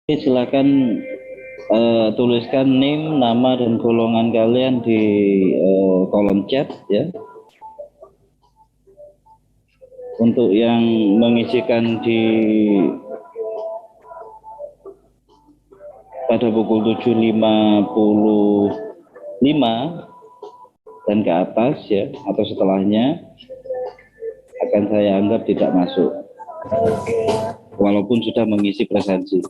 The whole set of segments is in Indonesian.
Oke, silakan tuliskan name, nama dan golongan kalian di kolom chat ya. Untuk yang mengisikan pada pukul 7.55 dan ke atas ya, atau setelahnya akan saya anggap tidak masuk, walaupun sudah mengisi presensi.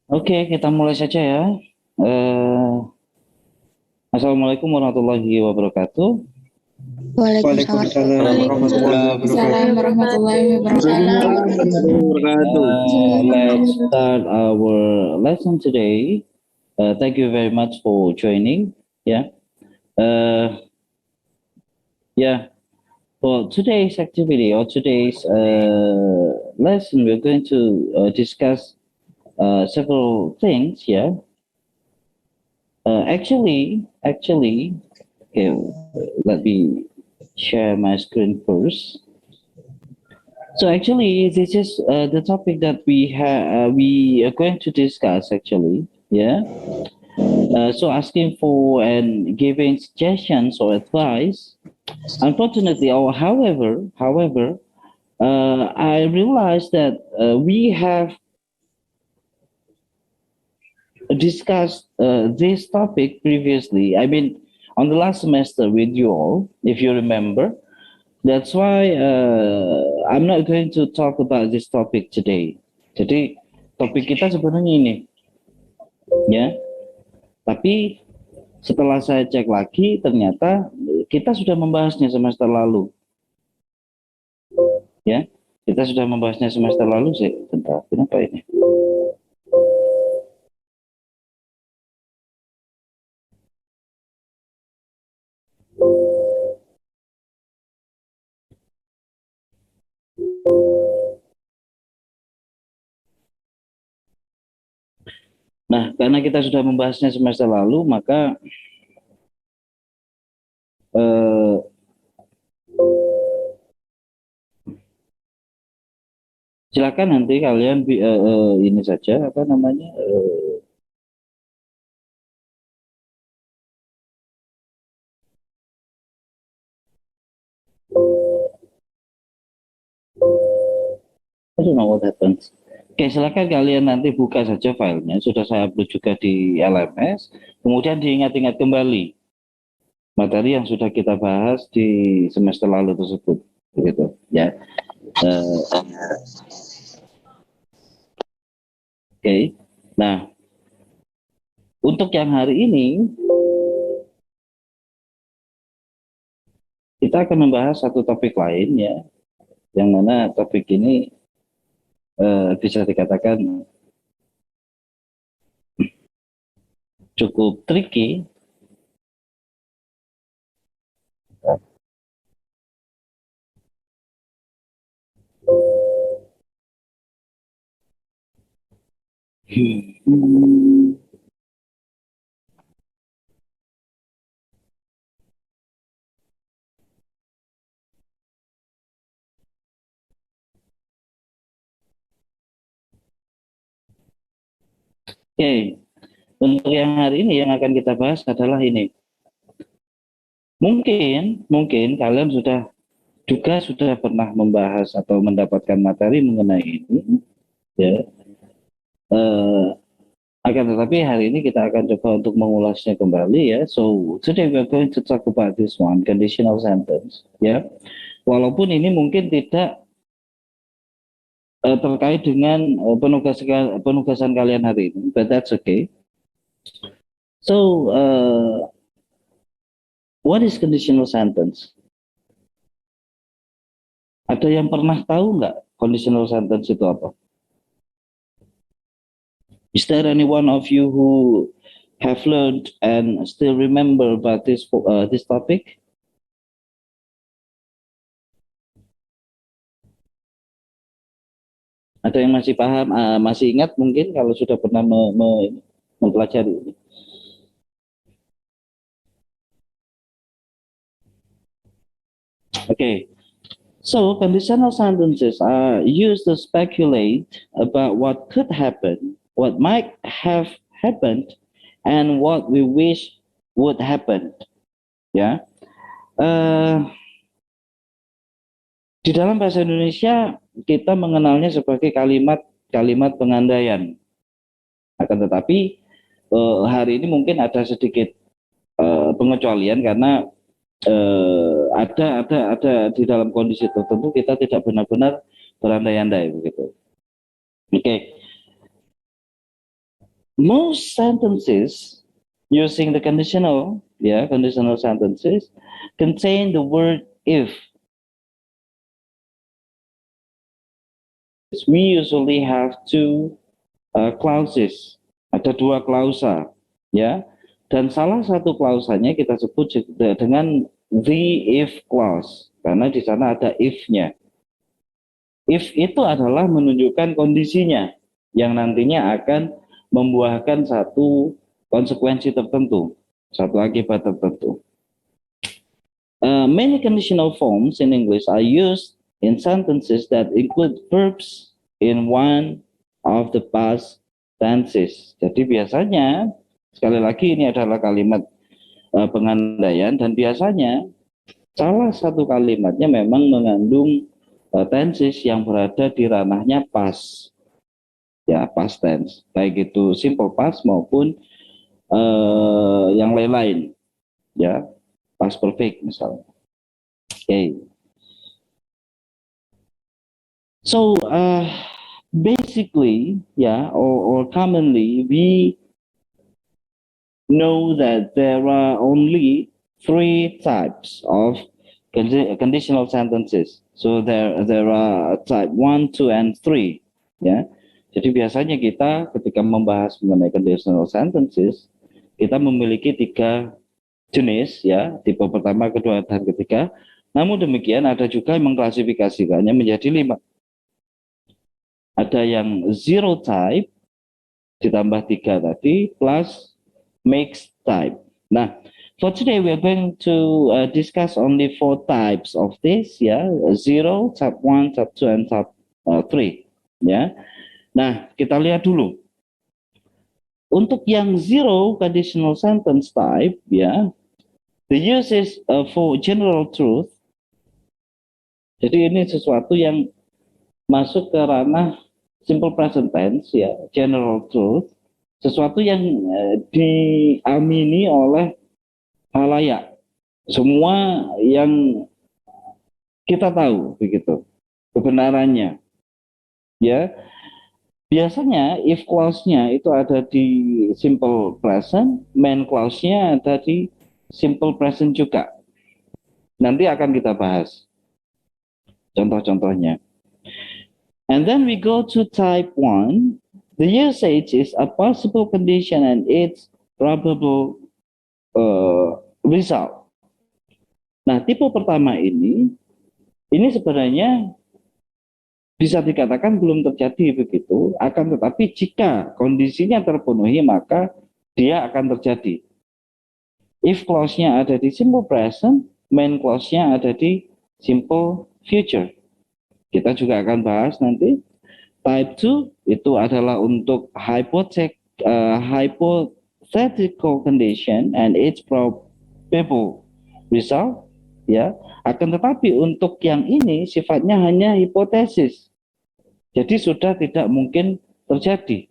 Oke, kita mulai saja ya. Assalamualaikum warahmatullahi wabarakatuh. Waalaikumsalam warahmatullahi wabarakatuh. Let's start our lesson today. Thank you very much for joining. For today's activity or today's lesson, we're going to discuss several things. Actually, okay, let me share my screen first. So actually, this is the topic that we are going to discuss actually. So asking for and giving suggestions or advice. Unfortunately, or however, I realized that we have discussed this topic previously. I mean, on the last semester with you all, if you remember. That's why I'm not going to talk about this topic today. Jadi topik kita sebenarnya ini, ya. Tapi setelah saya cek lagi, ternyata kita sudah membahasnya semester lalu. Ya, kita sudah membahasnya semester lalu sih. Bentar, kenapa ini? Nah, karena kita sudah membahasnya semester lalu, maka silakan nanti kalian ini saja apa namanya I don't know what happens. Oke, silakan kalian nanti buka saja filenya. Sudah saya upload juga di LMS. Kemudian diingat-ingat kembali materi yang sudah kita bahas di semester lalu tersebut, begitu ya. Oke. Nah, untuk yang hari ini kita akan membahas satu topik lain ya, yang mana topik ini bisa dikatakan cukup tricky. Hmm. Oke, untuk yang hari ini yang akan kita bahas adalah ini. Mungkin kalian sudah pernah membahas atau mendapatkan materi mengenai ini, ya. Eh, akan tetapi hari ini kita akan coba untuk mengulasnya kembali ya. So today we are going to talk about this one, conditional sentence, ya. Walaupun ini mungkin tidak terkait dengan penugasan kalian hari ini, but that's okay. So what is conditional sentence? Ada yang pernah tahu nggak conditional sentence itu apa? Is there any one of you who have learned and still remember about this topic? Ada yang masih paham, masih ingat mungkin kalau sudah pernah mempelajari ini? Okay, so conditional sentences are used to speculate about what could happen, what might have happened, and what we wish would happen. Ya, di dalam bahasa Indonesia kita mengenalnya sebagai kalimat pengandaian. Akan tetapi hari ini mungkin ada sedikit pengecualian karena ada di dalam kondisi tertentu kita tidak benar-benar berandai-andai begitu. Oke. Okay. Most sentences using the conditional sentences contain the word if. We usually have two clauses. Ada dua klausa, ya. Dan salah satu klausanya kita sebut dengan the if clause, karena di sana ada if-nya. If itu adalah menunjukkan kondisinya yang nantinya akan membuahkan satu konsekuensi tertentu, satu akibat tertentu. Many conditional forms in English are used in sentences that include verbs in one of the past tenses. Jadi biasanya, sekali lagi ini adalah kalimat pengandaian, dan biasanya salah satu kalimatnya memang mengandung tenses yang berada di ranahnya past, ya, past tense, baik itu simple past maupun yang lain-lain, ya, past perfect misalnya. Okay. So basically, or commonly, we know that there are only three types of conditional sentences. So there are type 1, 2, and 3. Ya. Jadi biasanya kita ketika membahas mengenai conditional sentences, kita memiliki 3 jenis, ya, tipe pertama, kedua, dan ketiga. Namun demikian ada juga yang mengklasifikasikannya menjadi 5. Ada yang zero type ditambah 3 tadi plus mixed type. Nah, for today we are going to discuss only 4 types of this, ya, zero, type 1, type 2, and type 3, ya. Nah, kita lihat dulu. Untuk yang zero conditional sentence type, ya, the use is for general truth. Jadi ini sesuatu yang masuk ke ranah simple present tense, ya, general truth, sesuatu yang diamini oleh halayak, semua yang kita tahu begitu kebenarannya, ya. Biasanya if clause-nya itu ada di simple present, main clause-nya ada di simple present juga. Nanti akan kita bahas contoh-contohnya. And then we go to type 1. The usage is a possible condition and its probable result. Nah, tipe pertama ini sebenarnya bisa dikatakan belum terjadi begitu, akan tetapi jika kondisinya terpenuhi maka dia akan terjadi. If clause-nya ada di simple present, main clause-nya ada di simple future. Kita juga akan bahas nanti. Type 2 itu adalah untuk hypothetical condition and its probable result, ya. Akan tetapi untuk yang ini sifatnya hanya hipotesis. Jadi sudah tidak mungkin terjadi.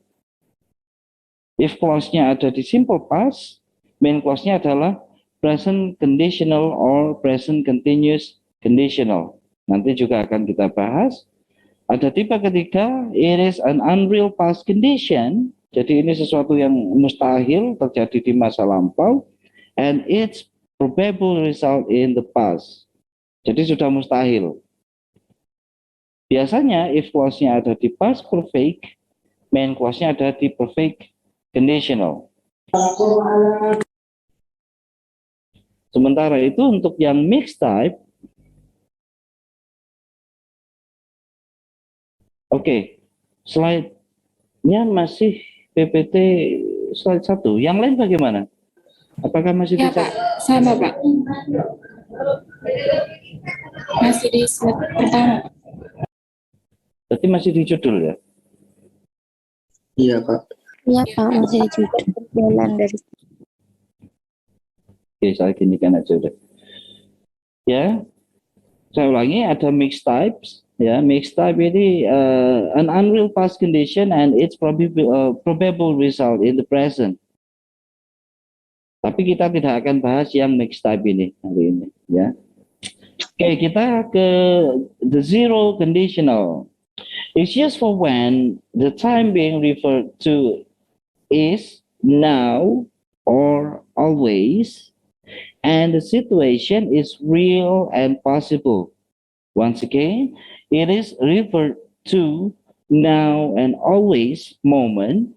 If clause-nya ada di simple past, main clause-nya adalah present conditional or present continuous conditional. Nanti juga akan kita bahas. Ada tipe ketiga, it is an unreal past condition. Jadi ini sesuatu yang mustahil terjadi di masa lampau. And its probable result in the past. Jadi sudah mustahil. Biasanya if clause-nya ada di past perfect, main clause-nya ada di perfect conditional. Sementara itu untuk yang mixed type, oke, slide-nya masih PPT slide 1. Yang lain bagaimana? Apakah masih Ya, bisa? Pak. Sama, Pak. Masih di slide pertama. Berarti masih di judul ya? Iya, Pak. Iya Pak, masih juga berjalan dari Oke, saya ginikan aja udah. Ya, saya ulangi, ada mixed types. Ya, mixed type ini an unreal past condition and its probable result in the present. Tapi kita tidak akan bahas yang mixed type ini hari ini. Ya. Oke, kita ke the zero conditional. It's used for when the time being referred to is now or always, and the situation is real and possible. Once again, it is referred to now and always moment,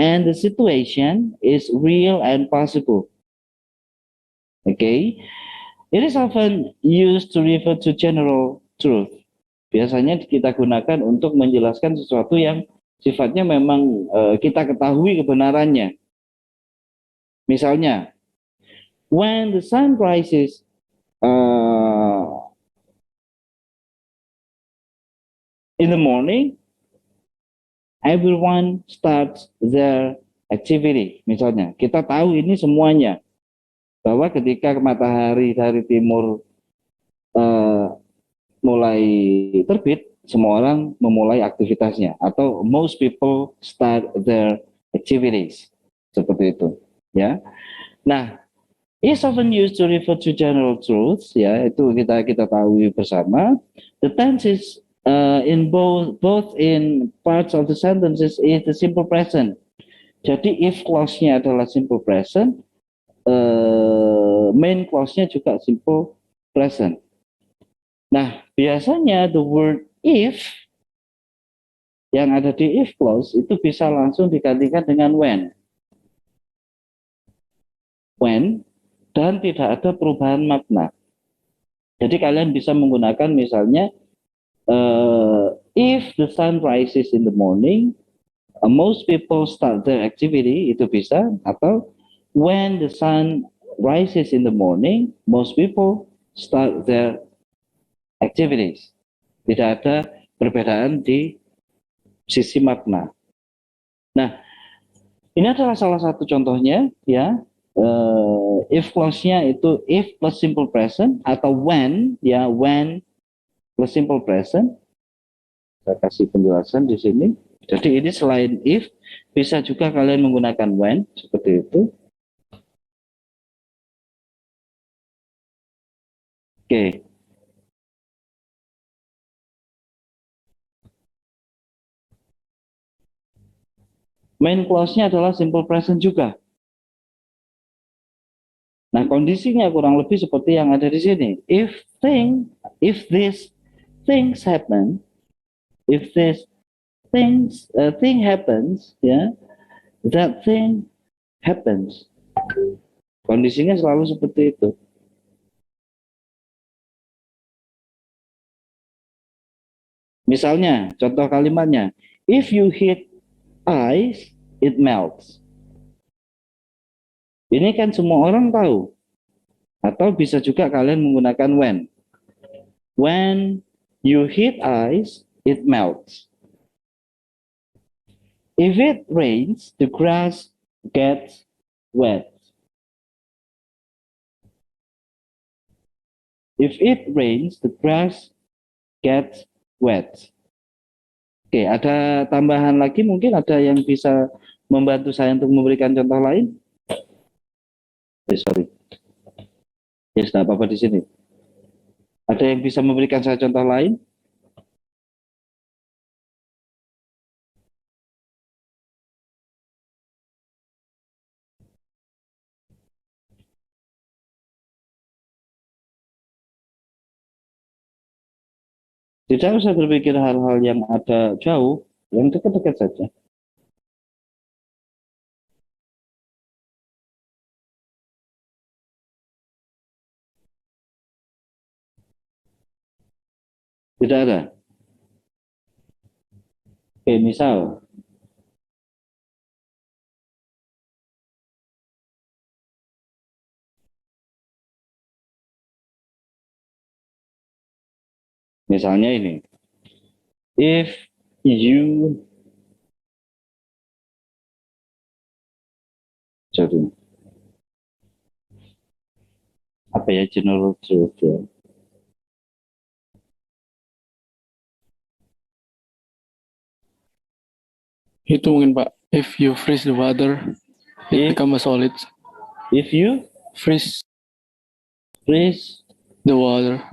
and the situation is real and possible. Okay, it is often used to refer to general truth. Biasanya kita gunakan untuk menjelaskan sesuatu yang sifatnya memang kita ketahui kebenarannya. Misalnya, when the sun rises in the morning, everyone starts their activity. Misalnya, kita tahu ini semuanya bahwa ketika matahari dari timur mulai terbit, semua orang memulai aktivitasnya, atau most people start their activities, seperti itu, ya. Nah, is often used to refer to general truths, ya, itu kita tahu bersama. The tense is in both in parts of the sentences is the simple present. Jadi if clause-nya adalah simple present, main clause-nya juga simple present. Nah, biasanya the word if yang ada di if clause itu bisa langsung digantikan dengan when. When, dan tidak ada perubahan makna. Jadi kalian bisa menggunakan misalnya if the sun rises in the morning, most people start their activity, itu bisa. Atau when the sun rises in the morning, most people start their activities. Tidak ada perbedaan di sisi makna. Nah, ini adalah salah satu contohnya, ya. If clause-nya itu if plus simple present atau when, ya, when plus simple present. Saya kasih penjelasan di sini. Jadi ini selain if, bisa juga kalian menggunakan when, seperti itu. Oke. Main clause-nya adalah simple present juga. Nah, kondisinya kurang lebih seperti yang ada di sini. If these things happen, if this thing happens, ya, that thing happens. Kondisinya selalu seperti itu. Misalnya, contoh kalimatnya, if you heat ice, it melts. Ini kan semua orang tahu. Atau bisa juga kalian menggunakan when. When you heat ice, it melts. If it rains, the grass gets wet. If it rains, the grass gets wet. Oke, ada tambahan lagi, mungkin ada yang bisa membantu saya untuk memberikan contoh lain? Sorry. Ya, sudah apa-apa di sini. Ada yang bisa memberikan saya contoh lain? Tidak usah berpikir hal-hal yang ada jauh, yang dekat-dekat saja. Tidak ada. Oke, misal, misalnya ini, if you, jadi apa ya, general truth ya. Itu mungkin Pak, if you freeze the water, it become a solid. If you Freeze freeze, the water.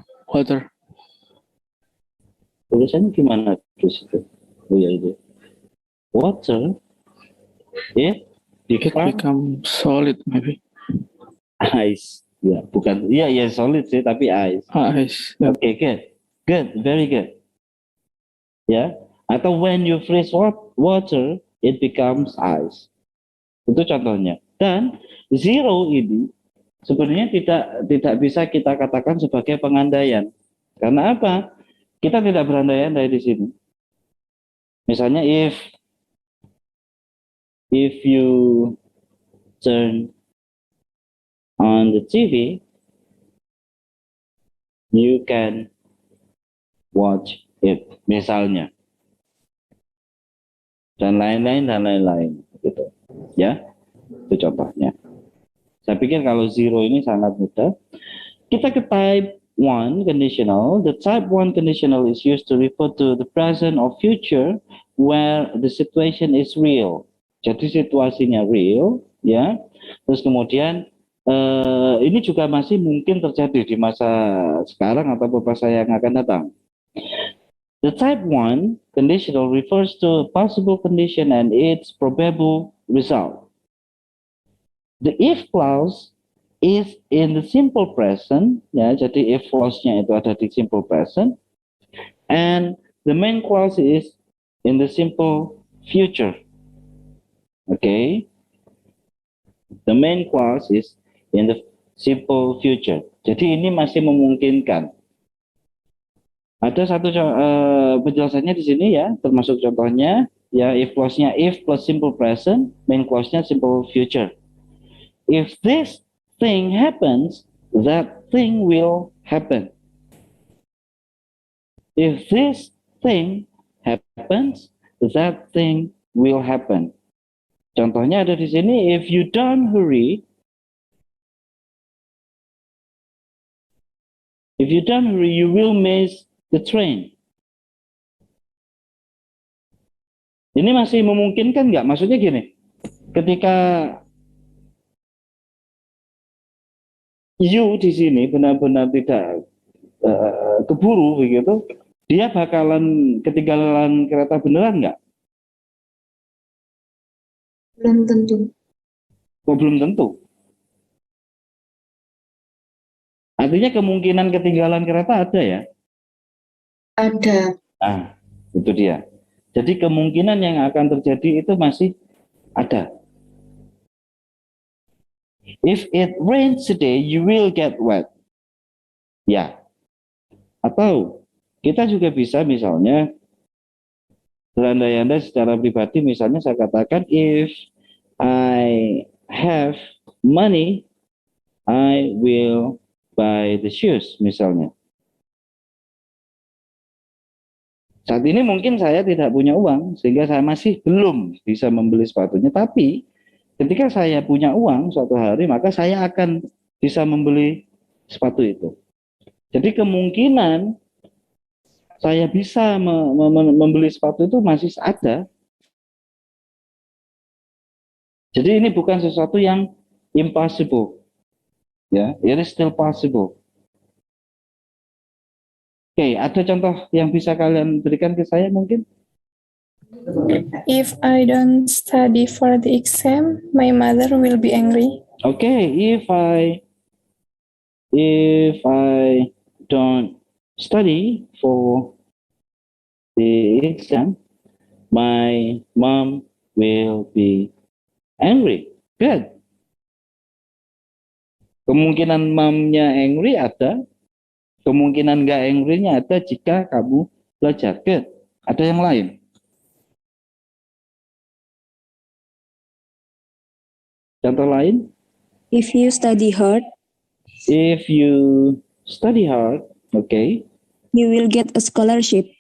tulisannya gimana freeze itu? Oh ya itu. Water, it It become become solid maybe. ice. Ya, bukan. Iya, ya solid sih, tapi ice. Ice. Oke, good, very good. Ya, atau when you freeze water, it becomes ice. Itu contohnya. Dan zero ini sebenarnya tidak bisa kita katakan sebagai pengandaian. Karena apa? Kita tidak berandai-andai di sini. Misalnya if you turn on the TV, you can watch it, misalnya, dan lain-lain gitu ya. Itu contohnya. Saya pikir kalau zero ini sangat mudah. Kita ke type 1 conditional. The type 1 conditional is used to refer to the present or future where the situation is real. Jadi situasinya real, ya. Terus kemudian ini juga masih mungkin terjadi di masa sekarang atau masa yang akan datang. The type 1 conditional refers to a possible condition and its probable result. The if clause is in the simple present, ya, jadi if clause-nya itu ada di simple present, and the main clause is in the simple future. Okay, the main clause is in the simple future. Jadi ini masih memungkinkan. Ada satu penjelasannya di sini ya, termasuk contohnya ya, if clause-nya if plus simple present, main clause-nya simple future. If this thing happens, that thing will happen. If this thing happens, that thing will happen. Contohnya ada di sini, if you don't hurry, you will miss the train. Ini masih memungkinkan nggak? Maksudnya gini, ketika you di sini benar-benar tidak keburu begitu, dia bakalan ketinggalan kereta beneran nggak? Belum tentu. Kok belum tentu? Artinya kemungkinan ketinggalan kereta ada ya? Ada. Nah, itu dia. Jadi kemungkinan yang akan terjadi itu masih ada. If it rains today, you will get wet. Ya. Atau kita juga bisa misalnya berandai-andai secara pribadi, misalnya saya katakan, if I have money, I will buy the shoes misalnya. Saat ini mungkin saya tidak punya uang, sehingga saya masih belum bisa membeli sepatunya. Tapi ketika saya punya uang suatu hari, maka saya akan bisa membeli sepatu itu. Jadi kemungkinan saya bisa membeli sepatu itu masih ada. Jadi ini bukan sesuatu yang impossible. Ya, it is still possible. Oke, ada contoh yang bisa kalian berikan ke saya mungkin? If I don't study for the exam, my mother will be angry. Okay, if I don't study for the exam, my mom will be angry. Good. Kemungkinan momnya angry ada, kemungkinan nggak angry-nya ada jika kamu belajar. Good. Ada yang lain? Contoh lain? If you study hard, If you study hard, okay, you will get a scholarship.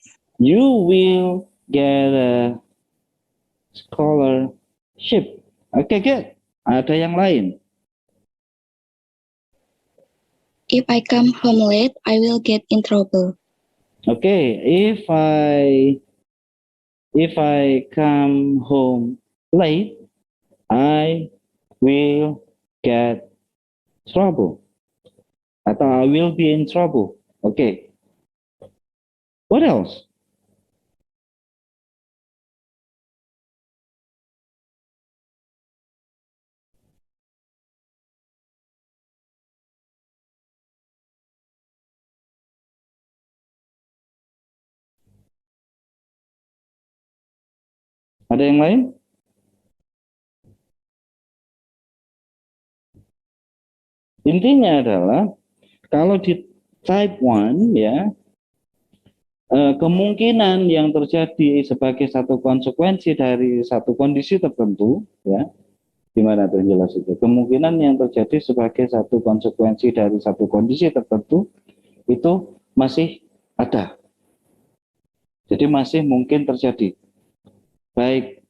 you will get a scholarship. Okay, good. Ada yang lain? If I come home late, I will get in trouble. Okay, if I come home late, I will get trouble. Atau I will be in trouble. Okay. What else? Ada yang lain? Intinya adalah kalau di type 1 ya, kemungkinan yang terjadi sebagai satu konsekuensi dari satu kondisi tertentu ya, gimana tuh jelas itu? Kemungkinan yang terjadi sebagai satu konsekuensi dari satu kondisi tertentu itu masih ada. Jadi masih mungkin terjadi. Baik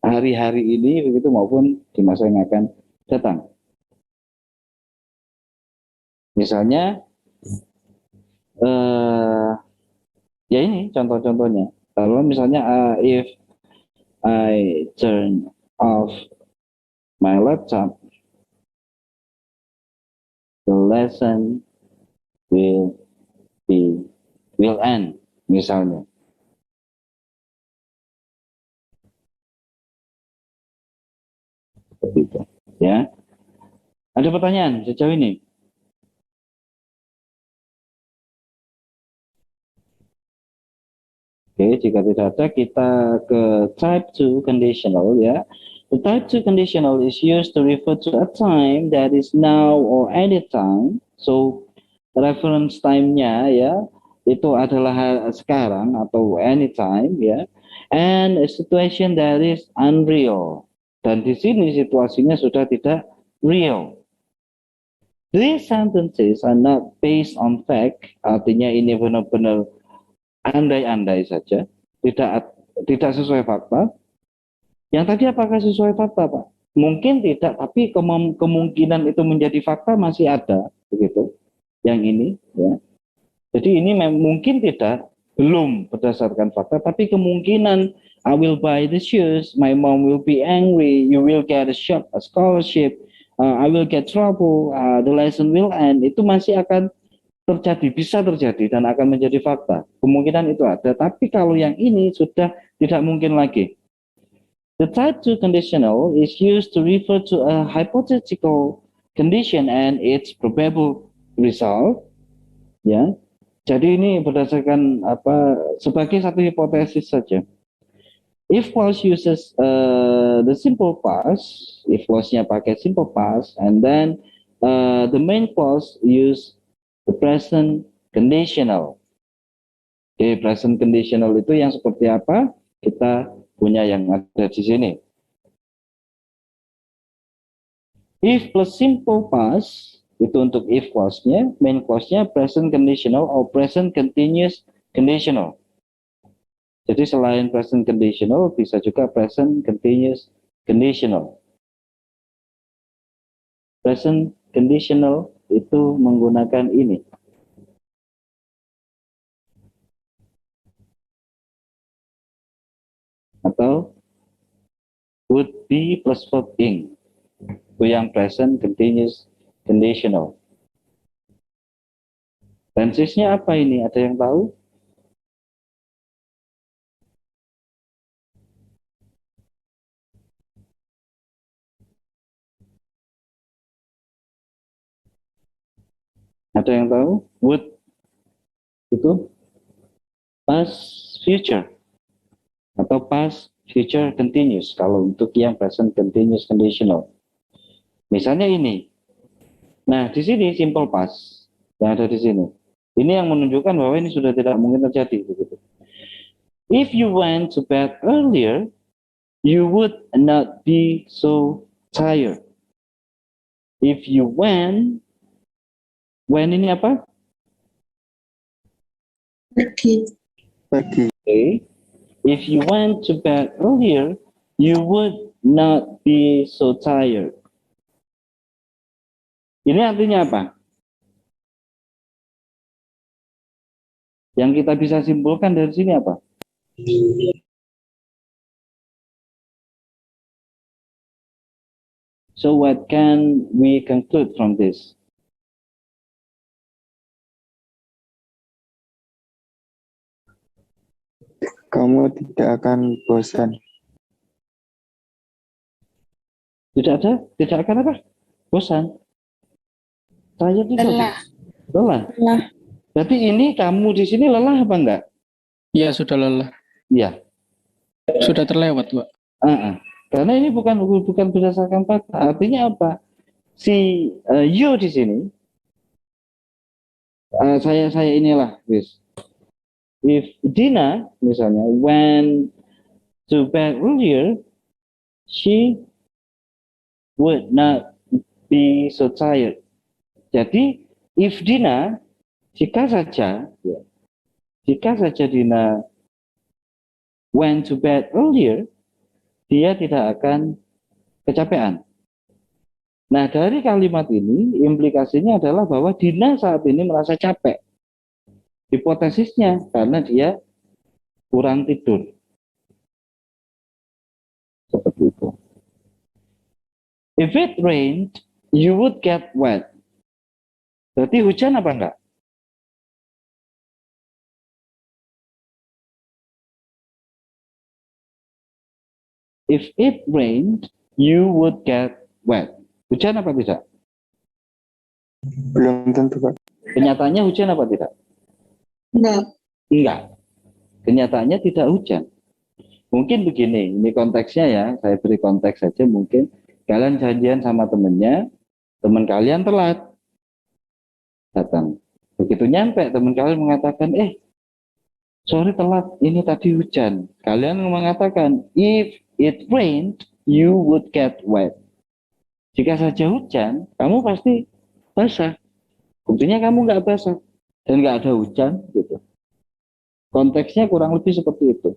hari-hari ini begitu maupun di masa yang akan datang. Misalnya ya ini contoh-contohnya. Kalau misalnya if I turn off my laptop, the lesson will end misalnya. Seperti itu, ya. Ada pertanyaan sejauh ini? Oke, jika tidak ada, kita ke type 2 conditional ya. The type 2 conditional is used to refer to a time that is now or anytime. So, reference time-nya ya, itu adalah sekarang atau anytime ya. And a situation that is unreal. Dan di sini situasinya sudah tidak real. These sentences are not based on fact, artinya ini benar-benar andai-andai saja, tidak sesuai fakta. Yang tadi apakah sesuai fakta, Pak? Mungkin tidak, tapi kemungkinan itu menjadi fakta masih ada, begitu. Yang ini, ya. Jadi ini mungkin tidak, belum berdasarkan fakta, tapi kemungkinan I will buy the shoes, my mom will be angry, you will get a scholarship, I will get trouble, the lesson will end, itu masih akan terjadi, bisa terjadi dan akan menjadi fakta. Kemungkinan itu ada, tapi kalau yang ini sudah tidak mungkin lagi. The type 2 conditional is used to refer to a hypothetical condition and its probable result. Ya, jadi ini berdasarkan sebagai satu hipotesis saja. If clause uses the simple past, if clause-nya pakai simple past, and then the main clause use the present conditional. Oke, present conditional itu yang seperti apa? Kita punya yang ada di sini. If plus simple past itu untuk if clause-nya, main clause-nya present conditional or present continuous conditional. Jadi selain present conditional bisa juga present continuous conditional. Present conditional itu menggunakan ini. Atau would be plus verb ing. Itu yang present continuous conditional. Tensesnya apa ini? Ada yang tahu? Ada yang tahu? Would itu past future atau past future continuous kalau untuk yang present continuous conditional. Misalnya ini. Nah, di sini simple past yang ada di sini. Ini yang menunjukkan bahwa ini sudah tidak mungkin terjadi begitu. If you went to bed earlier, you would not be so tired. If you when ini apa? Pergi. Pagi. Okay. If you went to bed earlier, you would not be so tired. Ini artinya apa? Yang kita bisa simpulkan dari sini apa? So what can we conclude from this? Kamu tidak akan bosan. Tidak akan apa? Bosan. Saya tidak. Lelah. Berarti ini kamu di sini lelah apa enggak? Iya, sudah lelah. Iya. Sudah terlewat, Pak. Karena ini bukan berdasarkan fakta. Artinya apa? Si you di sini, saya inilah, guys. If Dina misalnya went to bed earlier, she would not be so tired. Jadi if Dina, jika saja Dina went to bed earlier, dia tidak akan kecapean. Nah, dari kalimat ini implikasinya adalah bahwa Dina saat ini merasa capek. Hipotesisnya karena dia kurang tidur. Seperti itu. If it rained, you would get wet. Berarti hujan apa enggak? If it rained, you would get wet. Hujan apa tidak? Belum tentu, Pak. Kenyataannya hujan apa tidak? Enggak. Kenyataannya tidak hujan. Mungkin begini, ini konteksnya ya, saya beri konteks saja mungkin. Kalian janjian sama temennya, teman kalian telat datang. Begitu nyampe, teman kalian mengatakan, sorry telat, ini tadi hujan. Kalian mengatakan, if it rained, you would get wet. Jika saja hujan, kamu pasti basah. Buktinya kamu nggak basah dan nggak ada hujan, gitu. Konteksnya kurang lebih seperti itu.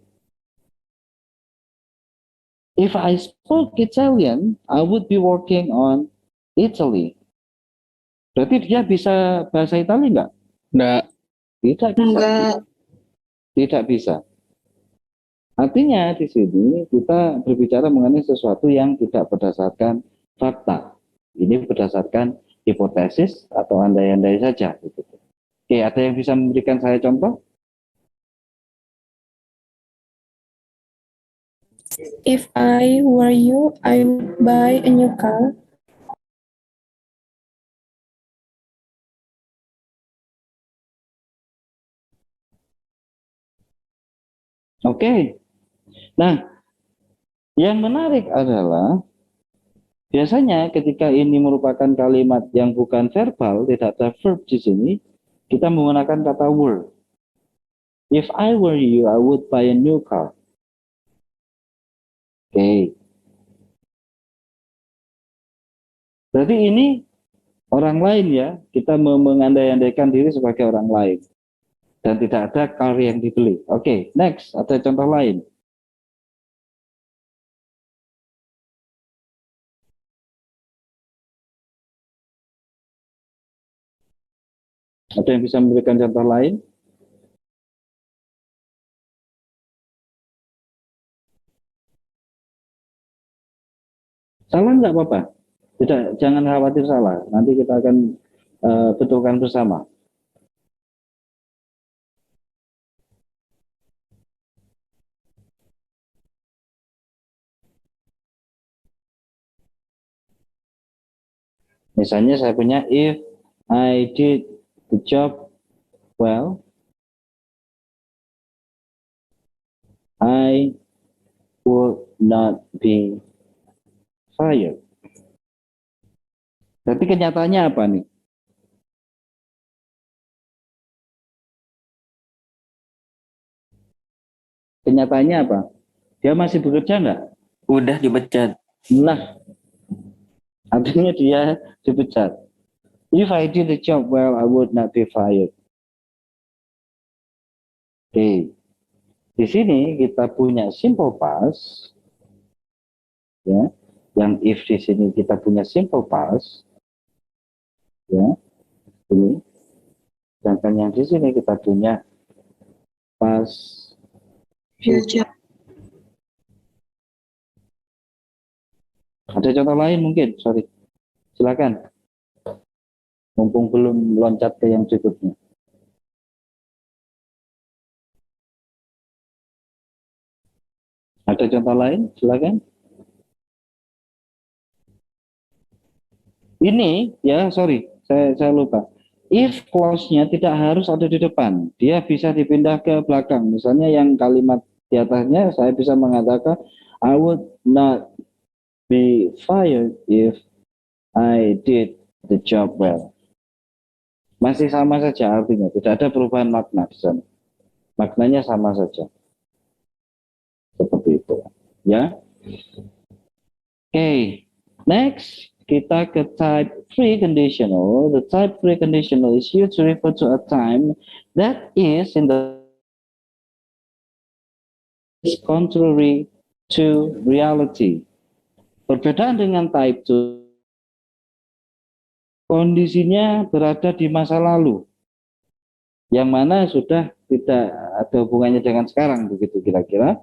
If I spoke Italian, I would be working on Italy. Berarti dia bisa bahasa Italia nggak? Nggak. Tidak bisa. Tidak bisa. Artinya di sini kita berbicara mengenai sesuatu yang tidak berdasarkan fakta. Ini berdasarkan hipotesis atau andai-andai saja. Oke, ada yang bisa memberikan saya contoh? If I were you, I would buy a new car. Oke. Nah, yang menarik adalah biasanya ketika ini merupakan kalimat yang bukan verbal, tidak ada verb di sini, kita menggunakan kata were. If I were you, I would buy a new car. Oke. Berarti ini orang lain ya, kita mengandai-andaikan diri sebagai orang lain. Dan tidak ada car yang dibeli. Oke, next, ada contoh lain. Ada yang bisa memberikan contoh lain? Salah nggak apa-apa. Tidak, jangan khawatir salah. Nanti kita akan betulkan bersama. Misalnya saya punya if I did the job well, I would not be fired. Berarti kenyataannya apa nih? Kenyataannya apa? Dia masih bekerja nggak? Udah dipecat. Nah, artinya dia dipecat. If I did the job well, I would not be fired. Oke. Di sini kita punya simple past. Ya. Yang if di sini kita punya simple past. Ya. Ini. Sedangkan yang di sini kita punya past Future. Ada contoh lain mungkin? Sorry. Silakan. Mumpung belum loncat ke yang berikutnya. Ada contoh lain? Silakan. Ini ya, sorry, saya lupa. If clause-nya tidak harus ada di depan, dia bisa dipindah ke belakang. Misalnya yang kalimat di atasnya, saya bisa mengatakan, I would not be fired if I did the job well. Masih sama saja artinya, tidak ada perubahan makna di sana. Maknanya sama saja. Seperti itu. Ya. Oke, next. Kita ke type 3 conditional. The type 3 conditional is used to refer to a time that is in the contrary to reality. Perbedaan dengan type 2, kondisinya berada di masa lalu, yang mana sudah tidak ada hubungannya dengan sekarang, begitu kira-kira.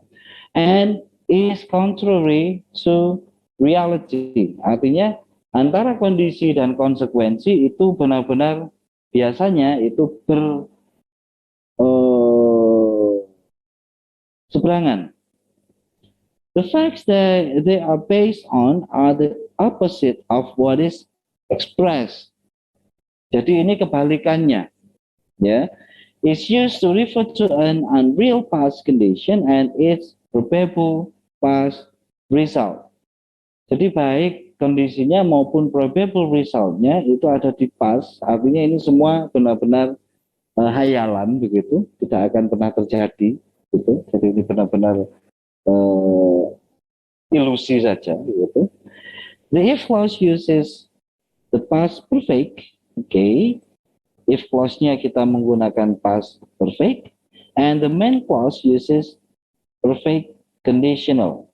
And is contrary to reality, artinya antara kondisi dan konsekuensi itu benar-benar biasanya itu seberangan. The facts that they are based on are the opposite of what is expressed. Jadi ini kebalikannya, ya. It's used to refer to an unreal past condition and its probable past result. Jadi baik kondisinya maupun probable result-nya itu ada di past, artinya ini semua benar-benar hayalan begitu, tidak akan pernah terjadi gitu. Jadi ini benar-benar ilusi saja gitu. The if clause uses the past perfect, okay. If clause-nya kita menggunakan past perfect, and the main clause uses perfect conditional.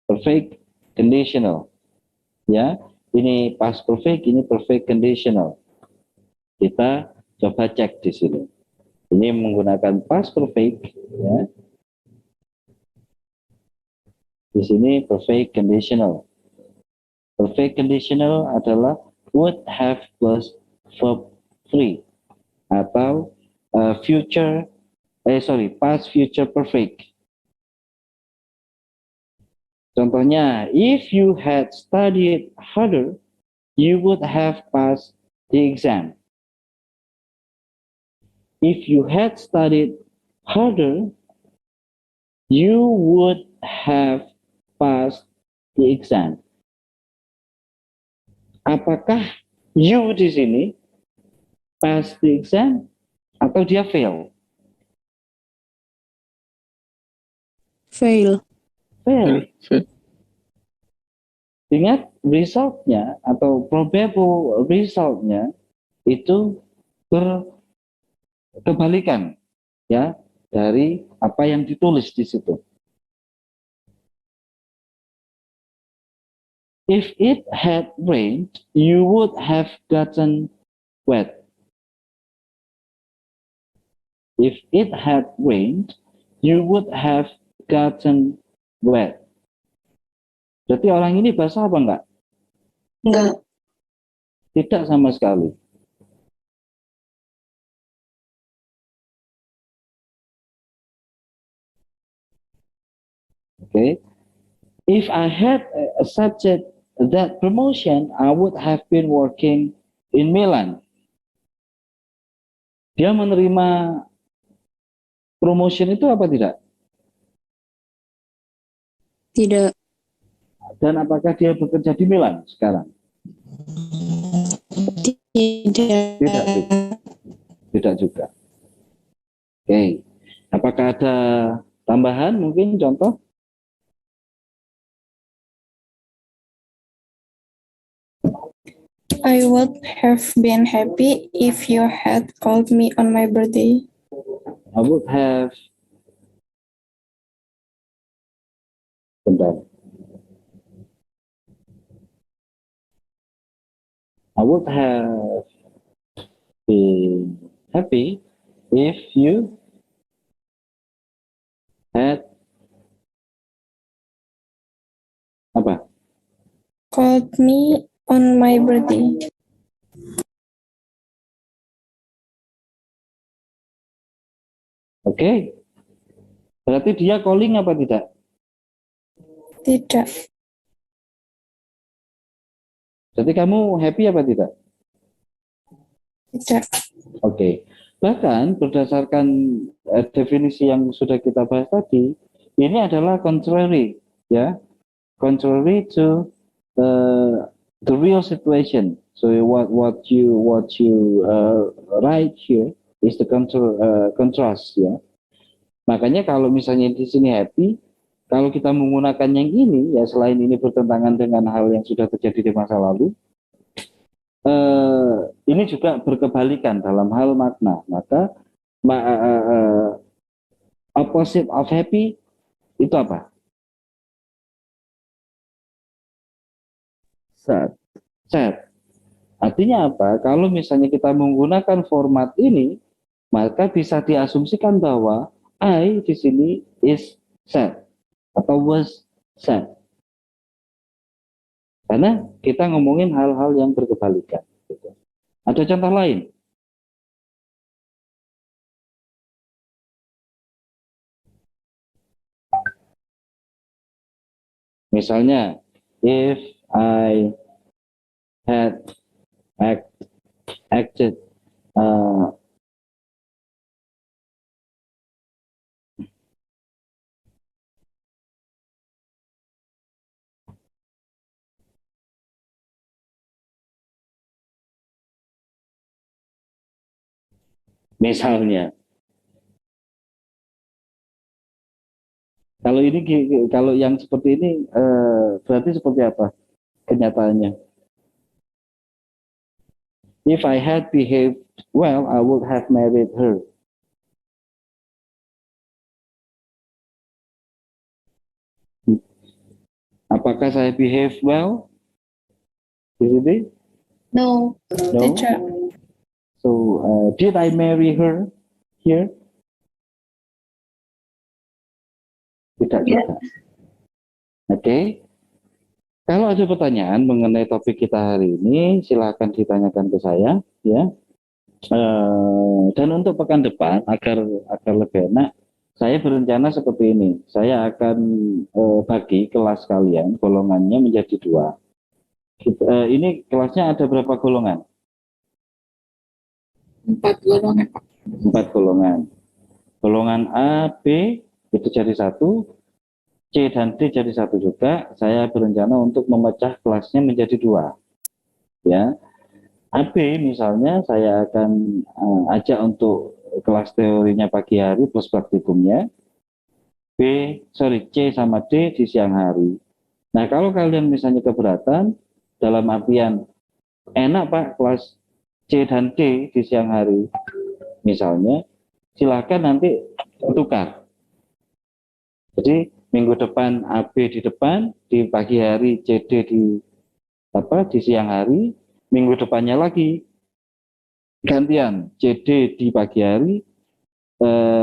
Perfect conditional, ya. Ini past perfect, ini perfect conditional. Kita coba cek di sini. Ini menggunakan past perfect, ya. Di sini perfect conditional. Perfect conditional adalah would have plus verb 3 atau past future perfect. Contohnya, if you had studied harder, you would have passed the exam. If you had studied harder, you would have passed the exam. Apakah you di sini pass the exam atau dia fail? Fail. Fail. Fail. Ingat resultnya atau probable resultnya itu berkebalikan ya dari apa yang ditulis di situ. If it had rained, you would have gotten wet. If it had rained, you would have gotten wet. Berarti orang ini basah apa enggak? Enggak. Tidak sama sekali. Okay. If I had accepted that promotion, I would have been working in Milan. Dia menerima promotion itu apa tidak? Tidak. Dan apakah dia bekerja di Milan sekarang? Tidak. Tidak juga. Oke. Apakah ada tambahan mungkin contoh? I would have been happy if you had called me on my birthday. I would have. Bentar. I would have been happy if you had apa? Called me on my birthday. Oke. Berarti dia calling apa tidak? Tidak. Berarti kamu happy apa tidak? Tidak. Oke. Bahkan berdasarkan definisi yang sudah kita bahas tadi, ini adalah contrary, ya, contrary to the real situation. So what you write here is the contrast, ya. Makanya kalau misalnya di sini happy, kalau kita menggunakan yang ini, ya selain ini bertentangan dengan hal yang sudah terjadi di masa lalu, ini juga berkebalikan dalam hal makna. Maka opposite of happy itu apa? Sad. Sad. Artinya apa? Kalau misalnya kita menggunakan format ini, maka bisa diasumsikan bahwa I di sini is sad atau was sad. Karena kita ngomongin hal-hal yang berkebalikan. Gitu. Ada contoh lain? Misalnya, if I had acted misalnya, kalau yang seperti ini berarti seperti apa kenyataannya? If I had behaved well, I would have married her. Apakah saya behave well? Di sini? No. No. Tidak. So, did I marry her here? Tidak juga. Oke. Kalau ada pertanyaan mengenai topik kita hari ini, silakan ditanyakan ke saya, ya. Dan untuk pekan depan agar lebih enak, Saya berencana seperti ini. Saya akan bagi kelas kalian, golongannya menjadi 2. Ini kelasnya ada berapa golongan? 4 golongan, Pak. 4 golongan. Golongan A, B itu jadi 1, C dan D jadi 1 juga. Saya berencana untuk memecah kelasnya menjadi 2. Ya, AB misalnya saya akan ajak untuk kelas teorinya pagi hari plus praktikumnya. C sama D di siang hari. Nah, kalau kalian misalnya keberatan, dalam artian enak Pak kelas C dan D di siang hari, misalnya, silakan nanti tukar. Jadi minggu depan AB di depan, di pagi hari CD di siang hari, minggu depannya lagi gantian CD di pagi hari,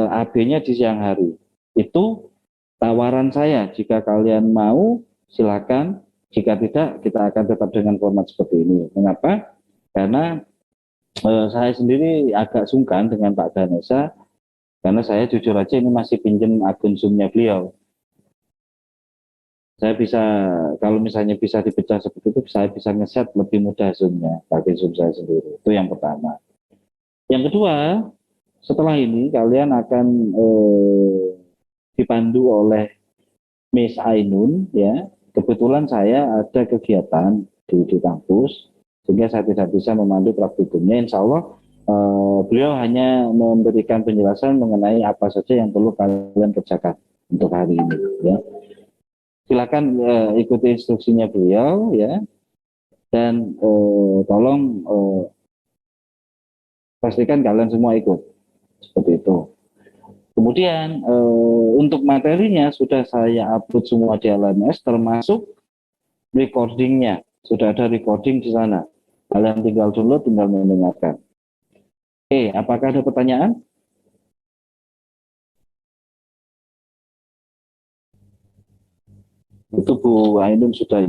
AB-nya di siang hari. Itu tawaran saya. Jika kalian mau, silakan. Jika tidak, kita akan tetap dengan format seperti ini. Mengapa? Karena saya sendiri agak sungkan dengan Pak Ganesha, karena saya jujur aja ini masih pinjem akun Zoom-nya beliau. Saya bisa, kalau misalnya bisa dipecah seperti itu, saya bisa ngeset lebih mudah Zoom-nya, pakai Zoom saya sendiri. Itu yang pertama. Yang kedua, setelah ini kalian akan dipandu oleh Miss Ainun, ya. Kebetulan saya ada kegiatan di kampus, sehingga saya tidak bisa memandu praktikumnya. Insya Allah beliau hanya memberikan penjelasan mengenai apa saja yang perlu kalian kerjakan untuk hari ini, ya. Silakan ikuti instruksinya beliau, ya, dan tolong pastikan kalian semua ikut seperti itu. Kemudian untuk materinya sudah saya upload semua di LMS, termasuk recordingnya. Sudah ada recording di sana. Kalian tinggal download, tinggal mendengarkan. Oke, apakah ada pertanyaan? Itu Bu Ainun sudah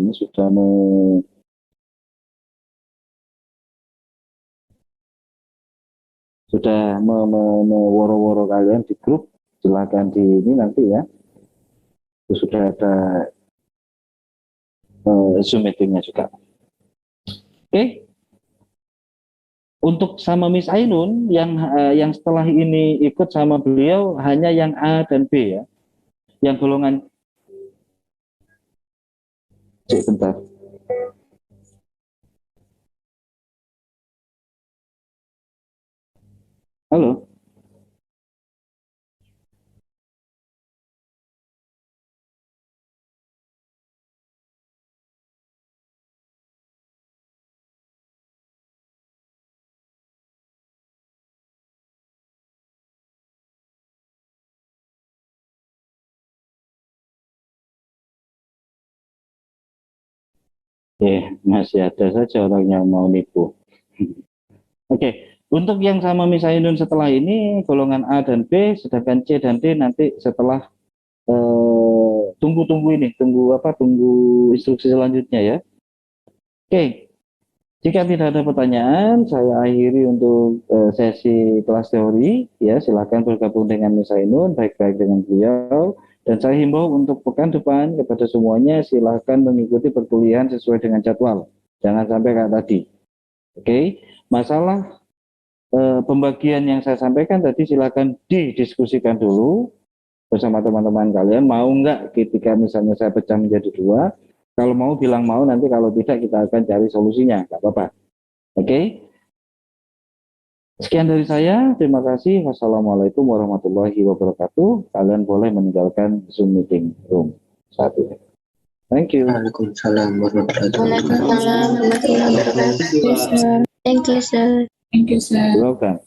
woro-woro kalian di grup. Silakan di ini nanti ya. Itu sudah ada Zoom meetingnya juga. Oke. Untuk sama Miss Ainun yang setelah ini ikut sama beliau hanya yang A dan B ya. Yang golongan sebentar. Halo. Masih ada saja orang yang mau nipu. Oke, untuk yang sama Miss Ainun setelah ini golongan A dan B, sedangkan C dan D nanti setelah tunggu instruksi selanjutnya ya. Oke, jika tidak ada pertanyaan, saya akhiri untuk sesi kelas teori. Ya, silakan bergabung dengan Miss Ainun, baik-baik dengan beliau. Dan saya himbau untuk pekan depan kepada semuanya, silakan mengikuti perkuliahan sesuai dengan jadwal. Jangan sampai kayak tadi. Oke, masalah pembagian yang saya sampaikan tadi silakan didiskusikan dulu bersama teman-teman kalian. Mau nggak ketika misalnya saya pecah menjadi 2? Kalau mau bilang mau, nanti kalau tidak kita akan cari solusinya, nggak apa-apa. Oke? Sekian dari saya, terima kasih. Wassalamualaikum warahmatullahi wabarakatuh. Kalian boleh meninggalkan Zoom meeting room saat ini. Thank you. Waalaikumsalam warahmatullahi wabarakatuh. Waalaikumsalam warahmatullahi wabarakatuh. Thank you, sir. Thank you, sir. Welcome.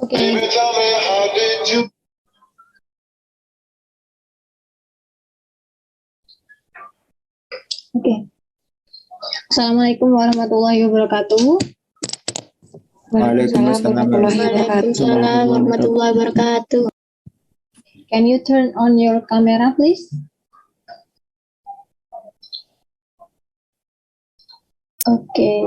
Okay. Okay. Assalamualaikum warahmatullahi wabarakatuh. Waalaikumsalam Waalaikumsalam warahmatullahi wabarakatuh. Can you turn on your camera, please? Okay.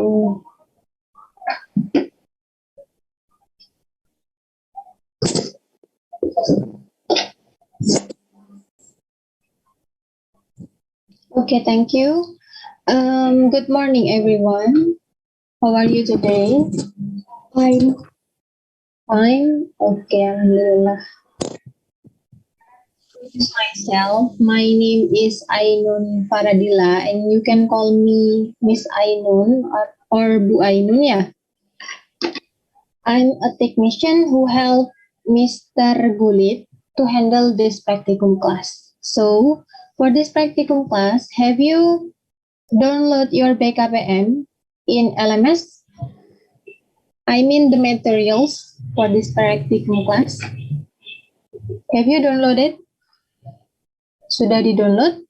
Okay, thank you. Good morning, everyone. How are you today? Fine. Fine? Okay, alhamdulillah. Myself, my name is Ainun Faradila, and you can call me Miss Ainun or Bu Ainun, yeah. I'm a technician who helped Mr. Gulit to handle this practicum class. So, for this practicum class, have you download your BKPM in LMS? I mean the materials for this practicum class. Have you downloaded? Sudah di-download?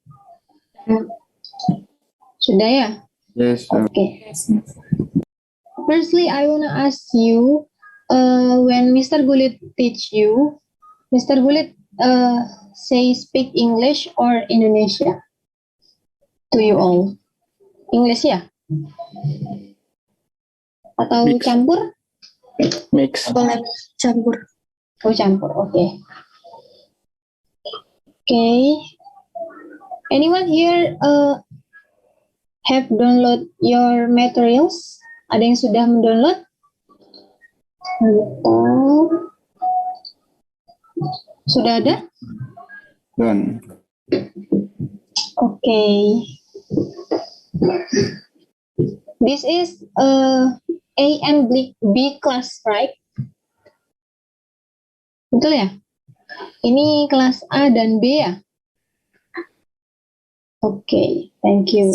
Sudah ya? Yes, Okay. Firstly, I want to ask you, when Mr. Gulit teach you, Mr. Gulit say speak English or Indonesia to you all? English ya? Atau Mix. campur? Mix. Boleh campur. Oh, campur, okay. Okay. Anyone here have download your materials? Ada yang sudah mendownload? Sudah ada? done. Okay. This is A and B class, right? Betul ya? Ini kelas A dan B ya? Okay, thank you.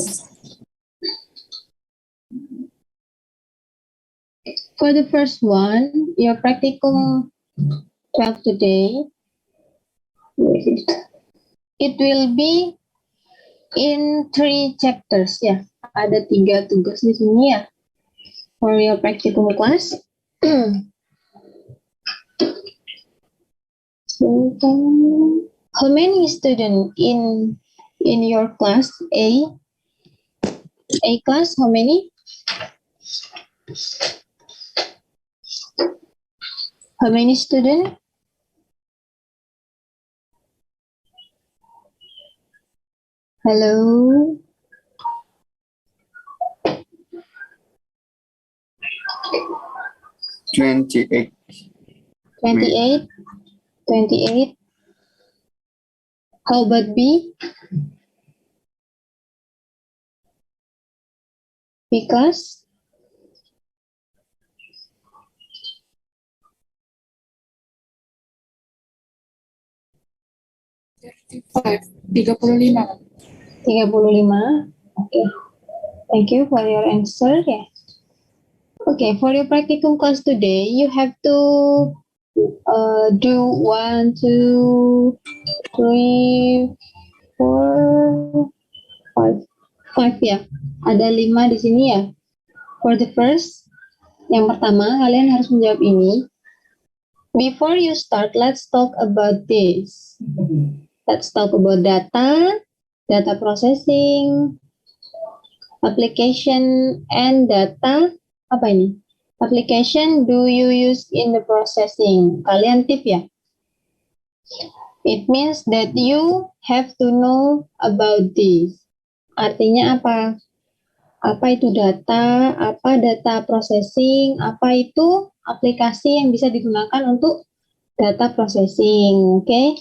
For the first one, your practicum 12 today, it will be in 3 chapters ya. Ada 3 tugas di sini ya. For your practicum class. How many students in your class? A class, how many? How many students? Hello? $28. 28? 28? How about B? Because? Five, 35. 35. Okay. Thank you for your answer. Yeah. Okay, for your practicum class today, you have to do 1, 2, 3, 4, 5. 5 ya. Ada 5 di sini ya. For the first, yang pertama kalian harus menjawab ini. Before you start, let's talk about this. Let's talk about data processing, application, and data. Apa ini? Application do you use in the processing? Kalian tip ya? It means that you have to know about this. Artinya apa? Apa itu data? Apa data processing? Apa itu aplikasi yang bisa digunakan untuk data processing? Okay?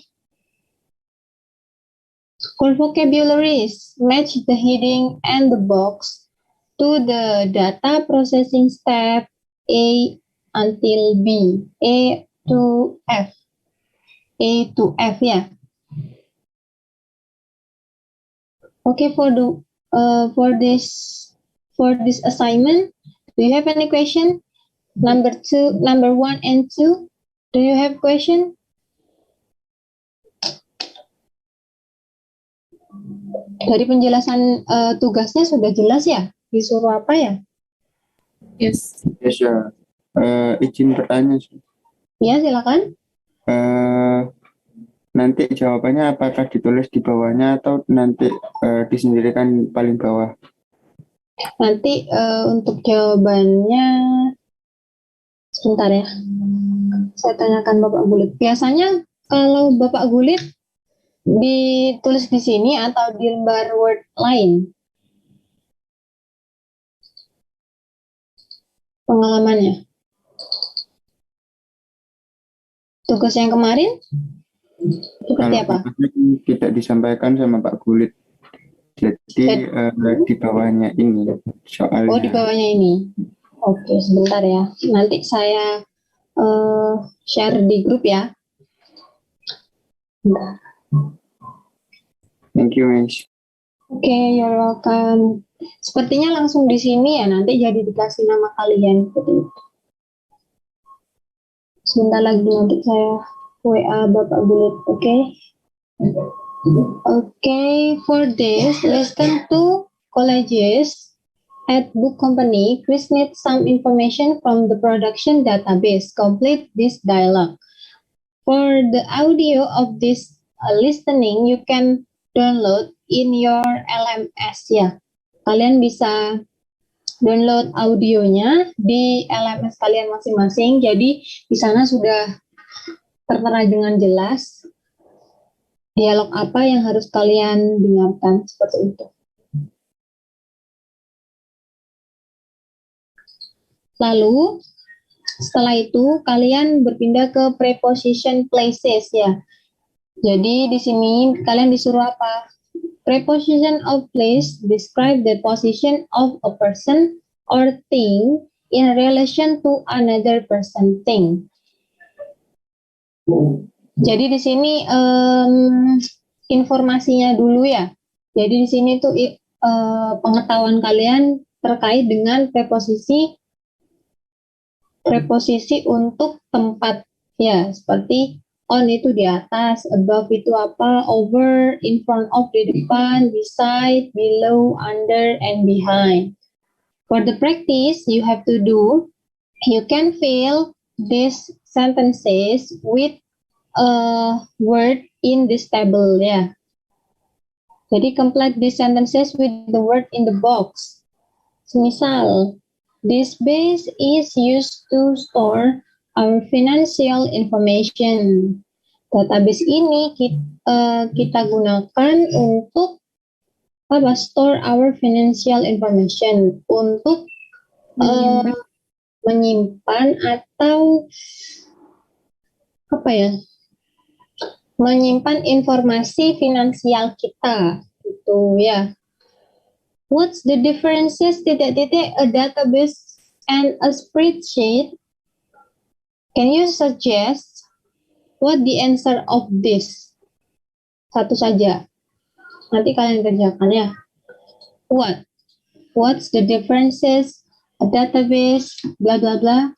For vocabularies, match the heading and the box to the data processing step A until B, A to F. A to F ya. Okay, for this assignment, do you have any question? Number 1 and 2. Do you have question? Dari penjelasan tugasnya sudah jelas ya? Disuruh apa ya? Yes. Yes, sir. Izin bertanya, sir. Ya, silakan. Nanti jawabannya apakah ditulis di bawahnya atau nanti disendirikan paling bawah? Nanti untuk jawabannya sebentar ya. Saya tanyakan Bapak Gulit. Biasanya kalau Bapak Gulit ditulis di sini atau di lembar Word lain? Pengalamannya. Tugas yang kemarin seperti Kalau apa? kemarin tidak disampaikan sama Pak Gulit. Jadi di bawahnya ini soalnya. Oh, di bawahnya ini. Oke, sebentar ya. Nanti saya share di grup ya. Thank you, Miss. Oke, you're welcome. Sepertinya langsung di sini ya, nanti jadi dikasih nama kalian. Sebentar lagi nanti saya WA Bapak Gulit, oke? Okay, for this, listen to colleges at book company. Chris needs some information from the production database. Complete this dialogue. For the audio of this listening, you can download in your LMS ya. Kalian bisa download audionya di LMS kalian masing-masing. Jadi di sana sudah tertera dengan jelas dialog apa yang harus kalian dengarkan, seperti itu. Lalu setelah itu kalian berpindah ke preposition places ya. Jadi di sini kalian disuruh apa? Preposition of place describe the position of a person or thing in relation to another person thing. Jadi di sini informasinya dulu ya. Jadi di sini tuh pengetahuan kalian terkait dengan preposisi untuk tempat ya, seperti on itu di atas, above itu apa, over, in front of di depan, beside, below, under, and behind. For the practice you have to do, you can fill these sentences with a word in this table ya. Jadi complete these sentences with the word in the box. Misal, this base is used to store our financial information. Database ini kita gunakan untuk store our financial information, untuk menyimpan atau menyimpan informasi finansial kita, gitu ya. What's the differences a database and a spreadsheet? Can you suggest what the answer of this? Satu saja. Nanti kalian kerjakan ya. What's the differences a database bla bla bla?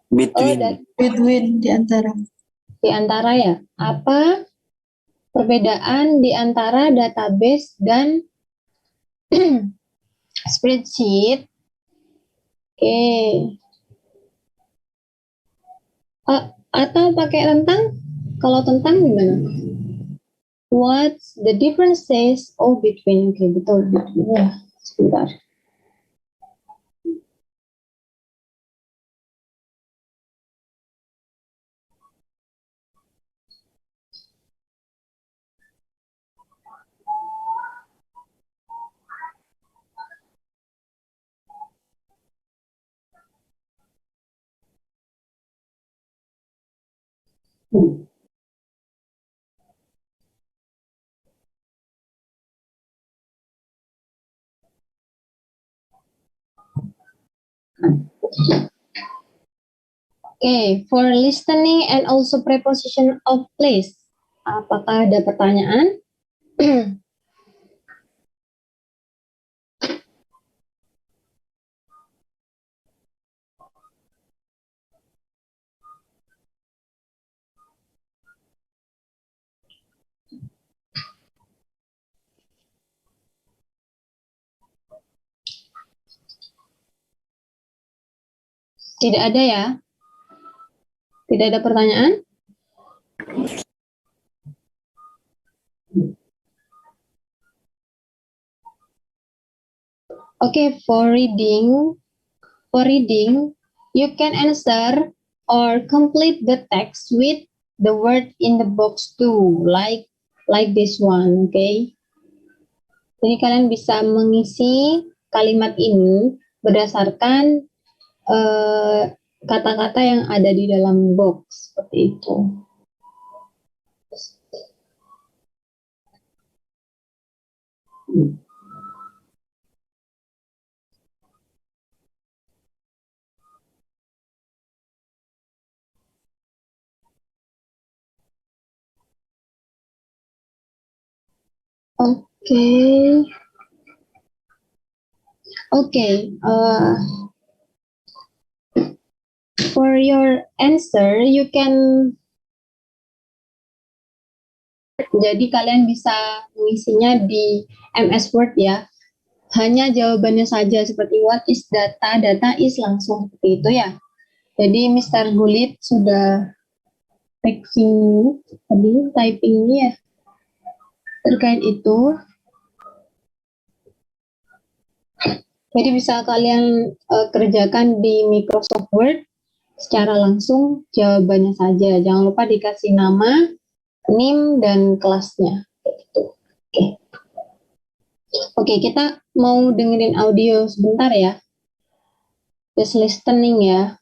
Between di antara. Di antara ya. Apa perbedaan di antara database dan spreadsheet? Oke. Atau pakai tentang? Kalau tentang gimana? What's the differences between? Oke, betul. Ya, sebentar. Okay, for listening and also preposition of place. Apakah ada pertanyaan? Tidak ada ya? Tidak ada pertanyaan? Okay, for reading, you can answer or complete the text with the word in the box too, like this one, okay? Jadi kalian bisa mengisi kalimat ini berdasarkan kata-kata yang ada di dalam box, seperti itu. Okay. For your answer, you can. Jadi kalian bisa mengisinya di MS Word ya. Hanya jawabannya saja seperti what is data, data is langsung seperti itu ya. Jadi Mr. Gulit sudah typing ini ya. Terkait itu. Jadi bisa kalian kerjakan di Microsoft Word secara langsung jawabannya saja. Jangan lupa dikasih nama, NIM, dan kelasnya. Oke, kita mau dengerin audio sebentar ya. Just listening ya.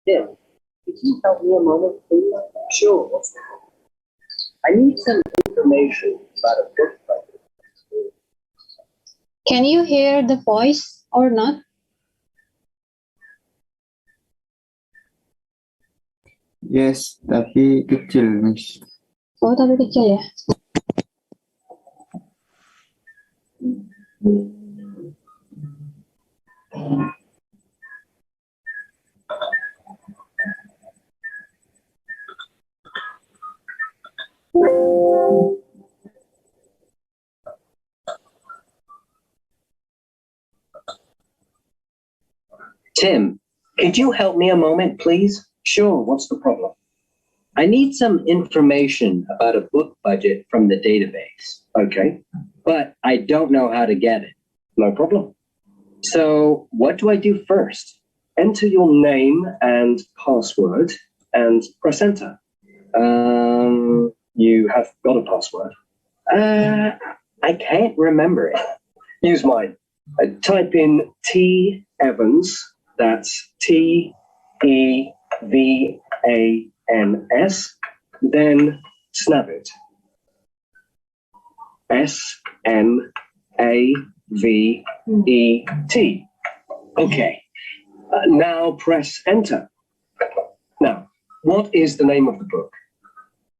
Tim, could you help me a moment, please? Sure. I need some information about a book budget. Can you hear the voice or not? Yes, tapi kecil, Miss. Oh, tapi kecil ya. Tim, could you help me a moment, please? Sure, what's the problem? I need some information about a book budget from the database. Okay, but I don't know how to get it. No problem. So what do I do first? Enter your name and password and press enter. You have got a password. I can't remember it. Use mine. Type in T Evans. That's TEVANS. Then snap it. SNAVET. Okay. Now press enter. Now, what is the name of the book?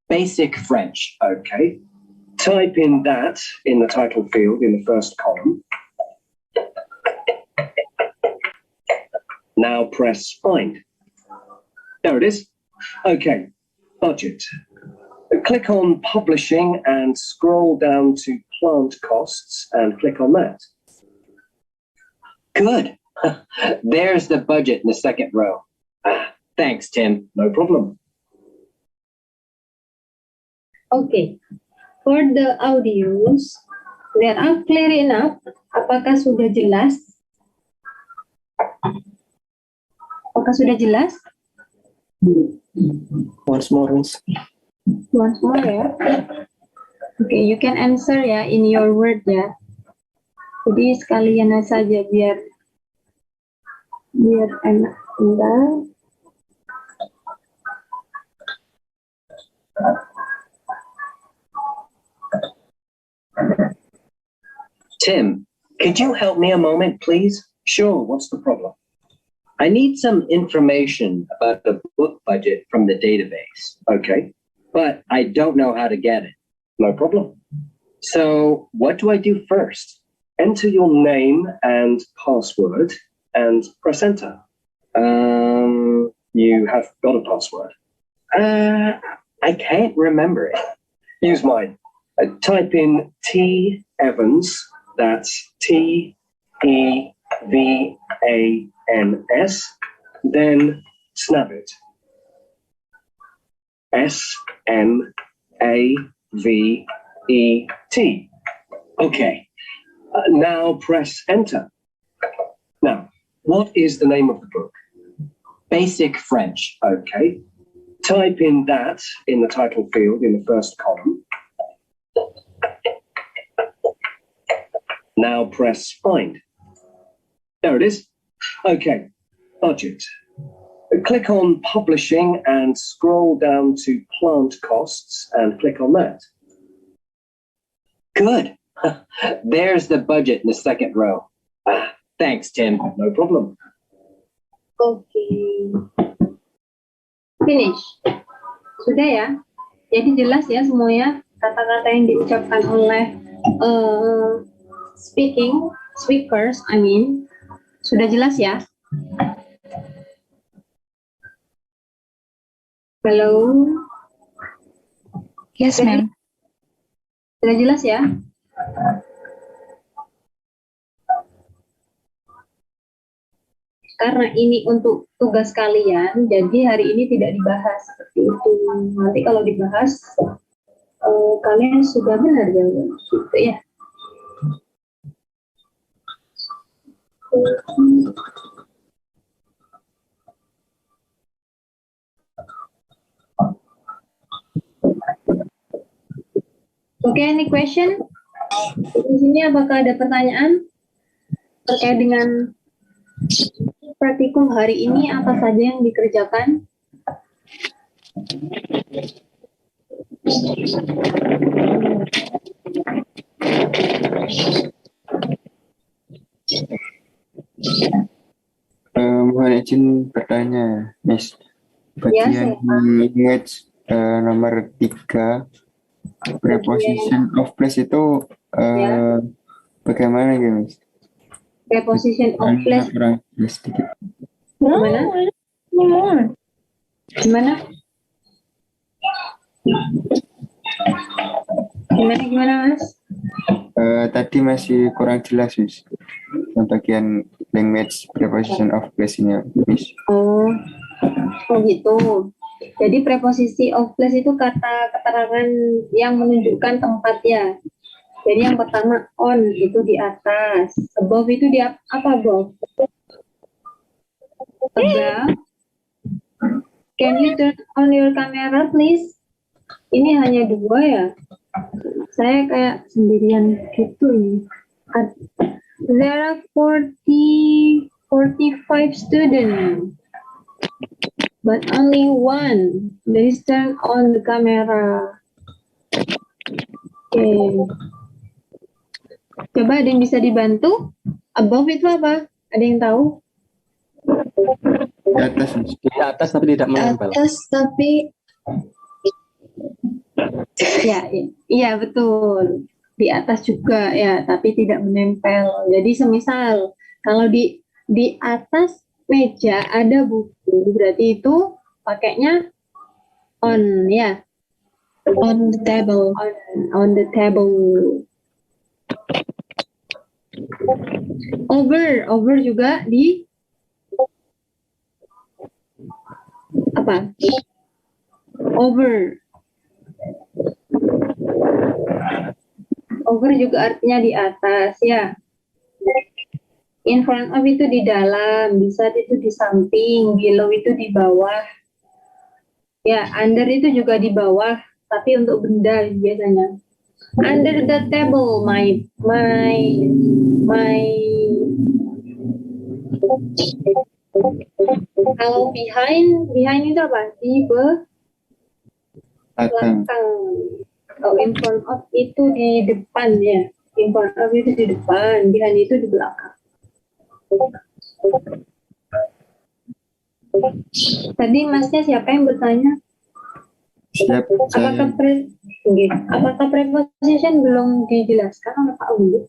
Basic French. Okay. Type in that in the title field in the first column. Now press find. There it is. Okay, budget. Click on publishing and scroll down to plant costs and click on that. Good. There's the budget in the second row. Thanks, Tim. No problem. Okay. For the audios, they are clear enough. Apakah sudah jelas? Apakah sudah jelas? Once more, Miss. Once more ya. Okay, you can answer ya in your word ya. Jadi sekalian saja biar enak. Enggak. Tim, could you help me a moment, please? Sure, what's the problem? I need some information about the book budget from the database. Okay, but I don't know how to get it. No problem. So what do I do first? Enter your name and password and press enter. You have got a password. I can't remember it. Use mine. Type in T Evans. That's TEVANS. Then snap it. SNAVET. Okay. Now press enter. Now, what is the name of the book? Basic French. Okay. Type in that in the title field in the first column. Now press find. There it is. Okay. Budget. Click on publishing and scroll down to plant costs and click on that. Good. There's the budget in the second row. Thanks, Tim. No problem. Okay. Finish. Sudah ya? Jadi jelas ya semuanya kata-kata yang diucapkan oleh speakers, I mean. Sudah jelas ya? Halo? Yes, ma'am. Sudah jelas ya? Karena ini untuk tugas kalian, jadi hari ini tidak dibahas seperti itu. Nanti kalau dibahas, kalian sudah benar jawab, gitu ya. Oke, any question? Di sini apakah ada pertanyaan terkait dengan praktikum hari ini, apa saja yang dikerjakan? Mohon izin bertanya, Miss. Bagian language nomor 3, preposition of place itu bagaimana ya, Miss? Preposition of place. Kurang jelas sedikit. Gimana? Gimana? Gimana, Mas? Tadi masih kurang jelas, Miss. Yang bagian language preposition of place ini, Miss. Oh gitu. Jadi preposisi of place itu kata keterangan yang menunjukkan tempat ya. Jadi yang pertama on itu di atas, above itu di apa above? Above. Can you turn on your camera please? Ini hanya 2 ya. Saya kayak sendirian gitu ini. There are 45 students, but only one that is turned on the camera. Okay. Coba ada yang bisa dibantu? Above itu apa? Ada yang tahu? Di atas, Miss. Di atas tapi tidak menempel. Atas tapi Iya betul. Di atas juga ya, tapi tidak menempel. Jadi semisal kalau di atas meja ada buku, berarti itu pakainya on ya. on the table. On the table. Over juga di apa? Over juga artinya di atas ya. In front of itu di dalam, beside itu di samping, below itu di bawah. Ya, under itu juga di bawah, tapi untuk benda biasanya. Under the table, my. Kalau behind itu apa? Di belakang. Kalau in front of itu di depan ya. In front of itu di depan, behind itu di belakang. Tadi masnya siapa yang bertanya? Siap, Apakah saya. apakah preposition belum dijelaskan oleh Pak Uli?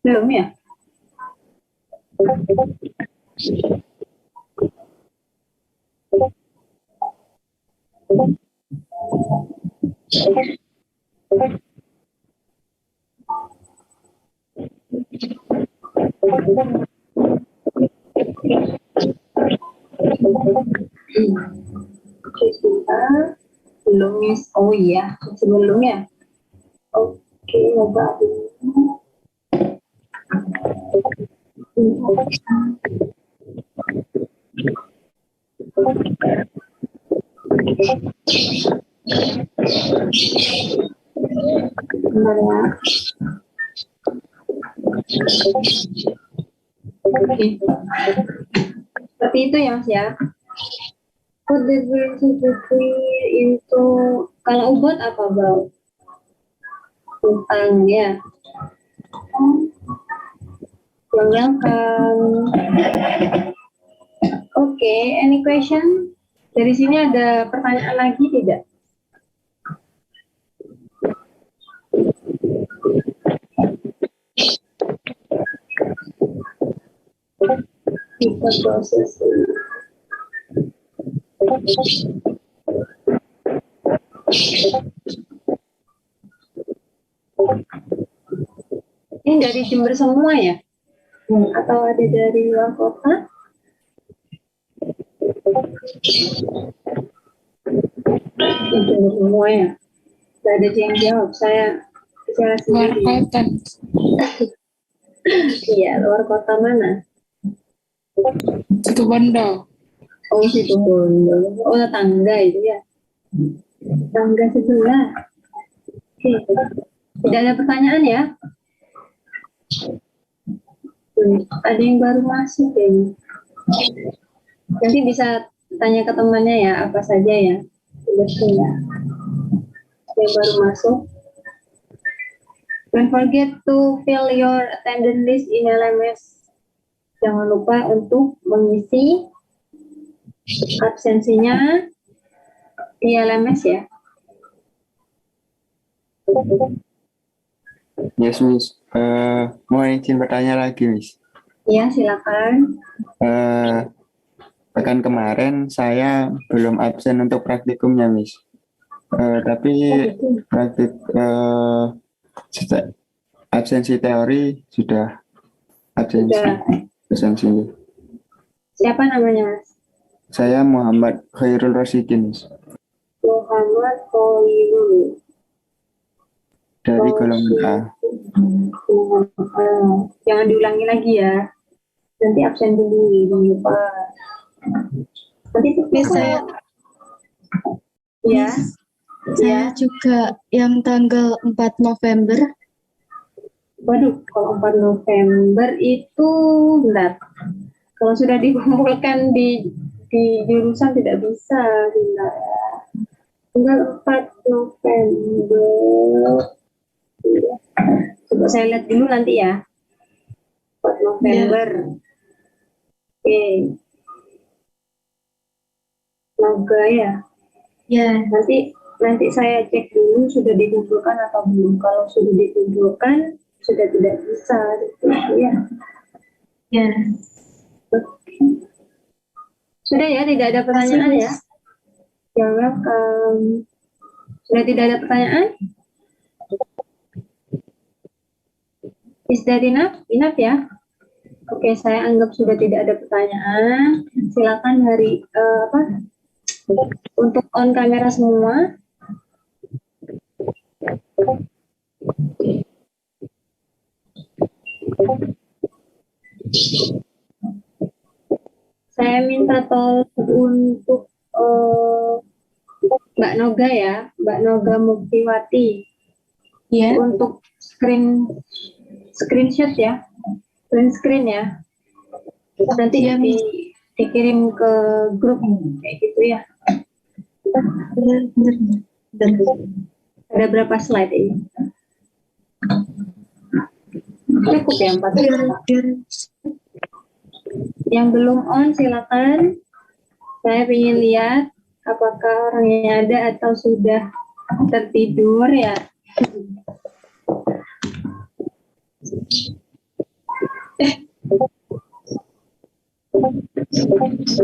Belum ya? Sebentar. Belum, Miss. Oh iya, sebelum ya. Oke, coba dulu. Bentar ya. Oke. Seperti itu ya, Mas ya. Put the green into kalau ubot apa, Bang? Tentang ya. Welcome. Oke, any question? Dari sini ada pertanyaan lagi tidak? Kita proses. Ini dari Jember semua ya? Atau ada dari luar kota? Jember semua ya? Tidak ada yang jawab. Saya Luar sendiri. kota. Iya, luar kota mana? Situ Bondo. Oh, situ Bondo. Oh, tetangga itu ya? Tetangga sebelah. Oke. Tidak ada pertanyaan ya? Ada yang baru masuk ya? Nanti bisa tanya ke temannya ya, apa saja ya? Sebetulnya. Yang baru masuk. Don't forget to fill your attendance list in LMS. Jangan lupa untuk mengisi absensinya di LMS ya. Yes, Miss. Mau izin bertanya lagi, Miss. Ya, silakan. Pekan kemarin saya belum absen untuk praktikumnya, Miss. Tapi praktik absensi teori sudah absensi. Siapa namanya, Mas? Saya Muhammad Khairul Rasidin, Miss. Muhammad Khairul. Dari golongan A. Jangan diulangi lagi ya. Nanti absen dulu, jangan lupa. Nanti Bisa ya. saya juga yang tanggal 4 November. Waduh, kalau 4 November itu benar. Kalau sudah dikumpulkan di jurusan tidak bisa, benar. Tanggal 4 November. Coba saya lihat dulu nanti ya. 4 November. Oke. Naga ya. Ya, Nanti saya cek dulu sudah dikumpulkan atau belum. Kalau sudah dikumpulkan, sudah tidak bisa. Gitu, ya. ya. Oke. Sudah ya, tidak ada pertanyaan ya. Ya, welcome. Sudah tidak ada pertanyaan? Is that enough? Enough ya? Oke, saya anggap sudah tidak ada pertanyaan. Silakan untuk on kamera semua. Saya minta tolong untuk Mbak Noga ya, Mbak Noga Muktiwati. Ya. Untuk screenshot ya, screen ya. Nanti Ya, dikirim ke grup kayak gitu ya. Benar. Ada berapa slide ini? Cukup ya 4 slide. Yang belum on silakan. Saya ingin lihat Apakah orangnya ada atau sudah tertidur ya?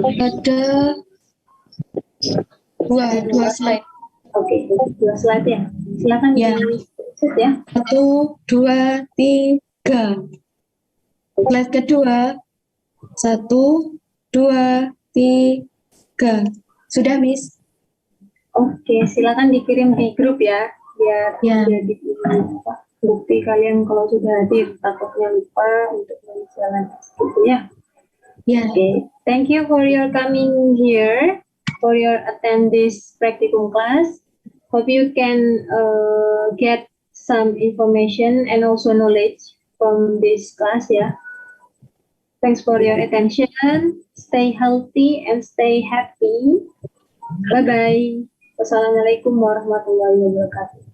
Ada dua slide. Oke, 2 slide ya. Silakan Ya. di-set ya. 1, 2, 3. Slide kedua. 1, 2, 3. Sudah, Miss? Oke, silakan dikirim di grup ya, biar Ya. jadi bukti kalian kalau sudah hadir. Takutnya lupa untuk menjalankan gitu ya. Ya. Okay, thank you for your coming here, for your attend this practicum class. Hope you can get some information and also knowledge from this class ya. Thanks for your attention. Stay healthy and stay happy. Bye-bye. Wassalamualaikum warahmatullahi wabarakatuh.